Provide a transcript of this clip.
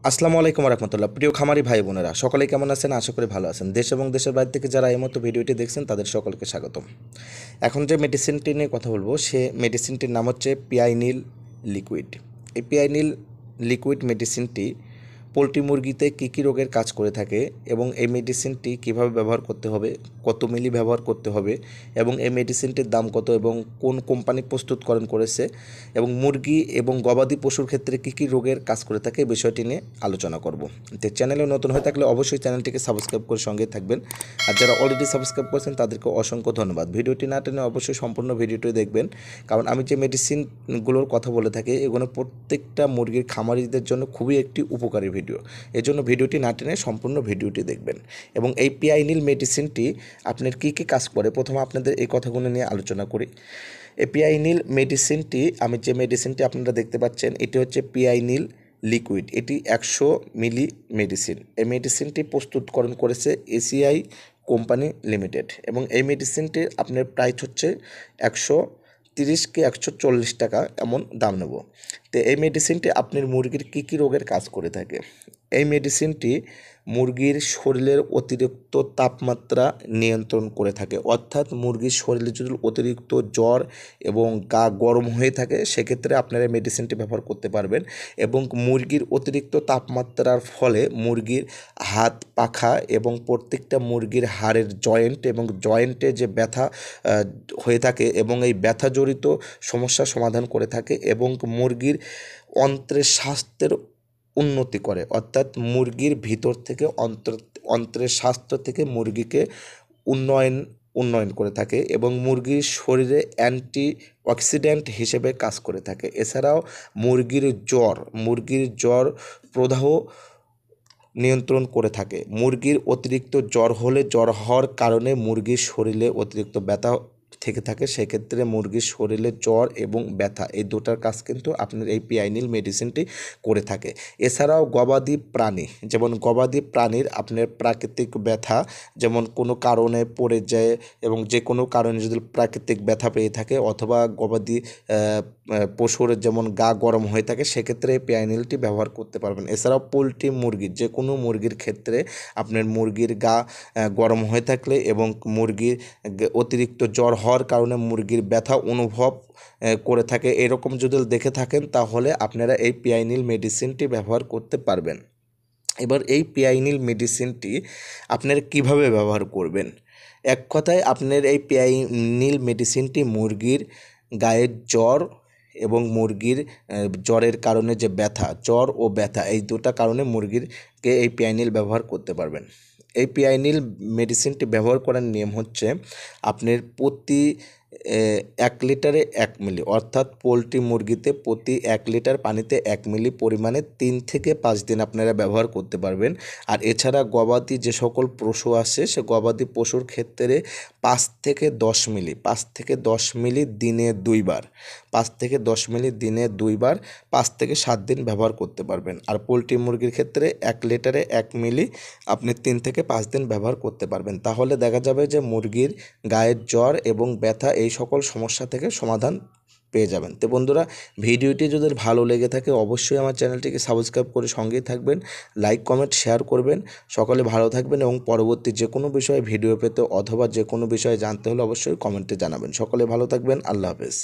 আসসালামু আলাইকুম রহমতুল্লাহ। প্রিয় খামারি ভাই বোনেরা সকলে কেমন আছেন? আশা করি ভালো আছেন। দেশ এবং দেশের বাইরে থেকে যারা এই মতো ভিডিওটি দেখছেন তাদের সকলকে স্বাগতম। এখন যে মেডিসিনটি নিয়ে কথা বলবো সে মেডিসিনটির নাম হচ্ছে পিআইনিল লিকুইড। এই পিআইনিল লিকুইড মেডিসিনটি পোলট্রি মুরগিতে কী কী রোগের কাজ করে থাকে এবং এই মেডিসিনটি কীভাবে ব্যবহার করতে হবে, কত মিলি ব্যবহার করতে হবে এবং এই মেডিসিনটির দাম কত এবং কোন কোম্পানি প্রস্তুতকরণ করেছে এবং মুরগি এবং গবাদি পশুর ক্ষেত্রে কী কী রোগের কাজ করে থাকে এই বিষয়টি নিয়ে আলোচনা করব। তো চ্যানেলে নতুন হয়ে থাকলে অবশ্যই চ্যানেলটিকে সাবস্ক্রাইব করে সঙ্গে থাকবেন, আর যারা অলরেডি সাবস্ক্রাইব করেছেন তাদেরকে অসংখ্য ধন্যবাদ। ভিডিওটি না টেনে অবশ্যই সম্পূর্ণ ভিডিওটি দেখবেন, কারণ আমি যে মেডিসিনগুলোর কথা বলে থাকি এগুলো প্রত্যেকটা মুরগির খামারিদের জন্য খুবই একটি উপকারী ভিডিও। এজন্য ভিডিওটি না টেনে সম্পূর্ণ ভিডিওটি দেখবেন। এবং এই পিআইনিল মেডিসিনটি আপনার কী কী কাজ করে প্রথমে আপনাদের এই কথাগুলো নিয়ে আলোচনা করি। এই পিআইনিল মেডিসিনটি, আমি যে মেডিসিনটি আপনারা দেখতে পাচ্ছেন এটি হচ্ছে পিআইনিল লিকুইড। এটি 100 মিলি মেডিসিন। এই মেডিসিনটি প্রস্তুতকরণ করেছে এসিআই কোম্পানি লিমিটেড এবং এই মেডিসিনটির আপনার প্রাইস হচ্ছে 130 কি 140 টাকা এমন দাম নেব। তো এই মেডিসিনটি আপনার মুরগির কী কী রোগের কাজ করে থাকে? এই মেডিসিনটি মুরগির শরীরের অতিরিক্ত তাপমাত্রা নিয়ন্ত্রণ করে থাকে, অর্থাৎ মুরগির শরীরে যদি অতিরিক্ত জ্বর এবং গা গরম হয়ে থাকে সেক্ষেত্রে আপনারা এই মেডিসিনটি ব্যবহার করতে পারবেন। এবং মুরগির অতিরিক্ত তাপমাত্রার ফলে মুরগির হাত পাখা এবং প্রত্যেকটা মুরগির হাড়ের জয়েন্ট এবং জয়েন্টে যে ব্যথা হয়ে থাকে এবং এই ব্যথা জড়িত সমস্যার সমাধান করে থাকে এবং মুরগির অন্ত্রের স্বাস্থ্যের উন্নতি করে, অর্থাৎ মুরগির ভিতর থেকে অন্ত্রের স্বাস্থ্য থেকে মুরগিকে উন্নয়ন করে থাকে এবং মুরগির শরীরে অ্যান্টি অক্সিডেন্ট হিসেবে কাজ করে থাকে। এছাড়াও মুরগির জ্বর প্রদাহ নিয়ন্ত্রণ করে থাকে। মুরগির অতিরিক্ত জ্বর হলে জ্বর হওয়ার কারণে মুরগির শরীরে অতিরিক্ত ব্যথা থেকে থাকে, সেক্ষেত্রে মুরগির শরীরে জ্বর এবং ব্যথা এই দুটার কাজ কিন্তু আপনার এই পিআইনিল মেডিসিনটি করে থাকে। এছাড়াও গবাদি প্রাণী, যেমন গবাদি প্রাণীর আপনার প্রাকৃতিক ব্যথা, যেমন কোনো কারণে পড়ে যায় এবং যে কোনো কারণে যদি প্রাকৃতিক ব্যথা পেয়ে থাকে অথবা গবাদি পশুর যেমন গা গরম হয়ে থাকে সেক্ষেত্রে এই পিআইনিলটি ব্যবহার করতে পারবেন। এছাড়াও পোলট্রি মুরগির যে কোনো মুরগির ক্ষেত্রে আপনার মুরগির গা গরম হয়ে থাকলে এবং মুরগির অতিরিক্ত জ্বর হওয়ার কারণে মুরগির ব্যথা অনুভব করে থাকে, এরকম যদি দেখে থাকেন তাহলে আপনারা এই পিআইনিল মেডিসিনটি ব্যবহার করতে পারবেন। এবার এই পিআইনিল মেডিসিনটি আপনারা কিভাবে ব্যবহার করবেন? এক কথায় আপনার এই পিআইনিল মেডিসিনটি মুরগির গায়ের জ্বর এবং মুরগির জ্বরের কারণে যে ব্যথা, জ্বর ও ব্যথা এই দুটা কারণে মুরগিরকে এই পিআইনিল ব্যবহার করতে পারবেন। এই পিআইনিল মেডিসিনটি ব্যবহার করার নিয়ম হচ্ছে আপনার প্রতি 1 লিটারে 1 মিলি, অর্থাৎ পোলট্রি মুরগিতে প্রতি 1 লিটার পানিতে 1 মিলি পরিমাণে 3 থেকে 5 দিন আপনারা ব্যবহার করতে পারবেন। আর এছাড়া গবাদি যে সকল পশু আছে সে গবাদি পশুর ক্ষেত্রে 5 থেকে 10 মিলি দিনে 2 বার, 5 থেকে 10 মিলি দিনে 2 বার 5 থেকে 7 দিন ব্যবহার করতে পারবেন। আর পোলট্রি মুরগির ক্ষেত্রে 1 লিটারে 1 মিলি আপনি 3 থেকে 5 দিন ব্যবহার করতে পারবেন। তাহলে দেখা যাবে যে মুরগির গায়ের জ্বর এবং ব্যথা এই সকল সমস্যা থেকে সমাধান পেয়ে যাবেন। তো বন্ধুরা, ভিডিওটি যদি ভালো লেগে থাকে অবশ্যই আমার চ্যানেলটিকে সাবস্ক্রাইব করে সঙ্গেই থাকবেন, লাইক কমেন্ট শেয়ার করবেন। সকলে ভালো থাকবেন এবং পরবর্তী যে কোনো বিষয়ে ভিডিও পেতে অথবা যে কোনো বিষয়ে জানতে হলে অবশ্যই কমেন্টে জানাবেন। সকলে ভালো থাকবেন। আল্লাহ হাফেজ।